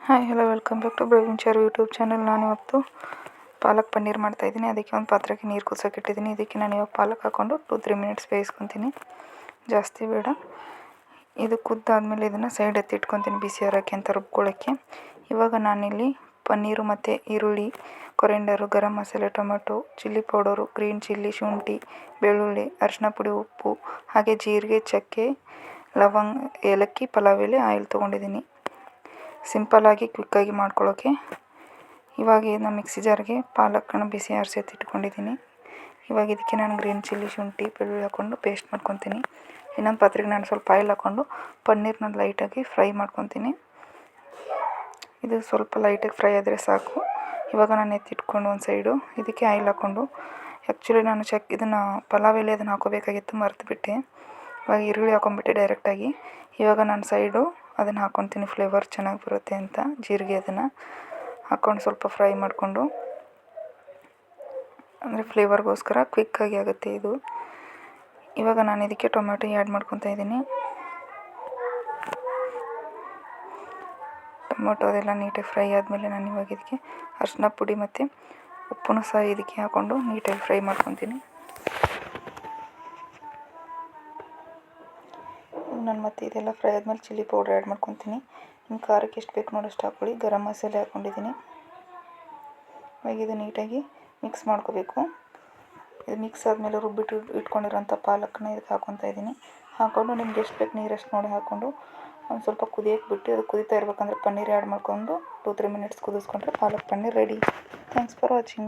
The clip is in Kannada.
Hi hello welcome back to Praveen Charu YouTube channel. ನಾನಿವತ್ತು ಪಾಲಕ್ ಪನ್ನೀರ್ ಮಾಡ್ತಾಯಿದ್ದೀನಿ. ಅದಕ್ಕೆ ಒಂದು ಪಾತ್ರೆಗೆ ನೀರು ಕುದಿಸೋಕೆ ಇಟ್ಟಿದ್ದೀನಿ. ಇದಕ್ಕೆ ನಾನು ಇವಾಗ ಪಾಲಕ್ ಹಾಕ್ಕೊಂಡು 2-3 ಮಿನಿಟ್ಸ್ ಬೇಯಿಸ್ಕೊತೀನಿ, ಜಾಸ್ತಿ ಬೇಡ. ಇದು ಕುದ್ದಾದಮೇಲೆ ಇದನ್ನು ಸೈಡ್ ಎತ್ತಿ ಇಟ್ಕೊತೀನಿ ಬಿಸಿ ಆರೋಕ್ಕೆ ಅಂತ ರುಬ್ಕೊಳ್ಳೋಕ್ಕೆ. ಇವಾಗ ನಾನಿಲ್ಲಿ ಪನ್ನೀರು ಮತ್ತು ಈರುಳ್ಳಿ, ಕೊರಿಯಂಡರು, garam masala, tomato, chilli powder, green chilli, ಶುಂಠಿ, ಬೆಳ್ಳುಳ್ಳಿ, ಅರಿಶಿನ ಪುಡಿ, ಉಪ್ಪು, ಹಾಗೆ ಜೀರಿಗೆ, ಚಕ್ಕೆ, ಲವಂಗ, ಏಲಕ್ಕಿ, ಪಲಾವ್ ಎಲೆ, ಆಯಿಲ್ ತೊಗೊಂಡಿದ್ದೀನಿ ಸಿಂಪಲ್ಲಾಗಿ ಕ್ವಿಕ್ಕಾಗಿ ಮಾಡ್ಕೊಳ್ಳೋಕ್ಕೆ. ಇವಾಗ ಇದನ್ನ ಮಿಕ್ಸಿ ಜಾರ್ಗೆ ಪಾಲಕನ್ನು ಬಿಸಿ ಆರಿಸಿ ಎತ್ತಿಟ್ಕೊಂಡಿದ್ದೀನಿ. ಇವಾಗ ಇದಕ್ಕೆ ನಾನು ಗ್ರೀನ್ ಚಿಲ್ಲಿ, ಶುಂಠಿ, ಬೆಳ್ಳುಳ್ಳಿ ಹಾಕ್ಕೊಂಡು ಪೇಸ್ಟ್ ಮಾಡ್ಕೊತೀನಿ. ಇನ್ನೊಂದು ಪಾತ್ರೆಗೆ ನಾನು ಸ್ವಲ್ಪ ಆಯಿಲ್ ಹಾಕ್ಕೊಂಡು ಪನ್ನೀರನ್ನ ಲೈಟಾಗಿ ಫ್ರೈ ಮಾಡ್ಕೊತೀನಿ. ಇದು ಸ್ವಲ್ಪ ಲೈಟಾಗಿ ಫ್ರೈ ಆದರೆ ಸಾಕು. ಇವಾಗ ನಾನು ಎತ್ತಿಟ್ಕೊಂಡು ಒಂದು ಸೈಡು ಇದಕ್ಕೆ ಆಯಿಲ್ ಹಾಕ್ಕೊಂಡು, ಆ್ಯಕ್ಚುಲಿ ನಾನು ಇದನ್ನು ಪಲಾವ್ ಎಲೆ ಅದನ್ನು ಹಾಕೋಬೇಕಾಗಿತ್ತು, ಮರೆತುಬಿಟ್ಟೆ. ಇವಾಗ ಈರುಳ್ಳಿ ಹಾಕೊಂಡ್ಬಿಟ್ಟೆ ಡೈರೆಕ್ಟಾಗಿ. ಇವಾಗ ನಾನು ಸೈಡು ಅದನ್ನು ಹಾಕ್ಕೊತೀನಿ, ಫ್ಲೇವರ್ ಚೆನ್ನಾಗಿ ಬರುತ್ತೆ ಅಂತ. ಜೀರಿಗೆ ಅದನ್ನು ಹಾಕ್ಕೊಂಡು ಸ್ವಲ್ಪ ಫ್ರೈ ಮಾಡಿಕೊಂಡು, ಅಂದರೆ ಫ್ಲೇವರ್ಗೋಸ್ಕರ ಕ್ವಿಕ್ಕಾಗಿ ಆಗುತ್ತೆ ಇದು. ಇವಾಗ ನಾನು ಇದಕ್ಕೆ ಟೊಮೆಟೊ ಆ್ಯಡ್ ಮಾಡ್ಕೊತಾ ಇದ್ದೀನಿ. ಟೊಮೊಟೊ ಅದೆಲ್ಲ ನೀಟಾಗಿ ಫ್ರೈ ಆದಮೇಲೆ ನಾನು ಇವಾಗ ಇದಕ್ಕೆ ಅರಿಶಿನ ಪುಡಿ ಮತ್ತು ಉಪ್ಪನ್ನು ಸಹ ಇದಕ್ಕೆ ಹಾಕ್ಕೊಂಡು ನೀಟಾಗಿ ಫ್ರೈ ಮಾಡ್ಕೊತೀನಿ. ನಾನು ಮತ್ತೆ ಇದೆಲ್ಲ ಫ್ರೈ ಆದಮೇಲೆ ಚಿಲ್ಲಿ ಪೌಡ್ರ್ ಆ್ಯಡ್ ಮಾಡ್ಕೊತೀನಿ. ನಿಮ್ಮ ಖಾರಕ್ಕೆ ಎಷ್ಟು ಬೇಕು ನೋಡೋಷ್ಟು ಹಾಕ್ಕೊಳ್ಳಿ. ಗರಂ ಮಸಾಲೆ ಹಾಕ್ಕೊಂಡಿದ್ದೀನಿ. ಇವಾಗ ಇದು ನೀಟಾಗಿ ಮಿಕ್ಸ್ ಮಾಡ್ಕೋಬೇಕು. ಇದು ಮಿಕ್ಸ್ ಆದಮೇಲೆ ರುಬ್ಬಿಟ್ಟು ಇಟ್ಕೊಂಡಿರೋಂಥ ಪಾಲಕನ್ನ ಇದಕ್ಕೆ ಹಾಕ್ಕೊತಾ ಇದ್ದೀನಿ. ಹಾಕ್ಕೊಂಡು ನಿಮ್ಗೆ ಎಷ್ಟು ಬೇಕು ನೀರಷ್ಟು ನೋಡಿ ಹಾಕ್ಕೊಂಡು ಒಂದು ಸ್ವಲ್ಪ ಕುದಿಯೋಕ್ಕೆ ಬಿಟ್ಟು, ಅದು ಕುದೀತಾ ಇರಬೇಕಂದ್ರೆ ಪನ್ನೀರ್ ಆ್ಯಡ್ ಮಾಡ್ಕೊಂಡು 2-3 ಮಿನಿಟ್ಸ್ ಕುದಿಸ್ಕೊಂಡ್ರೆ palak paneer ready. Thanks for watching.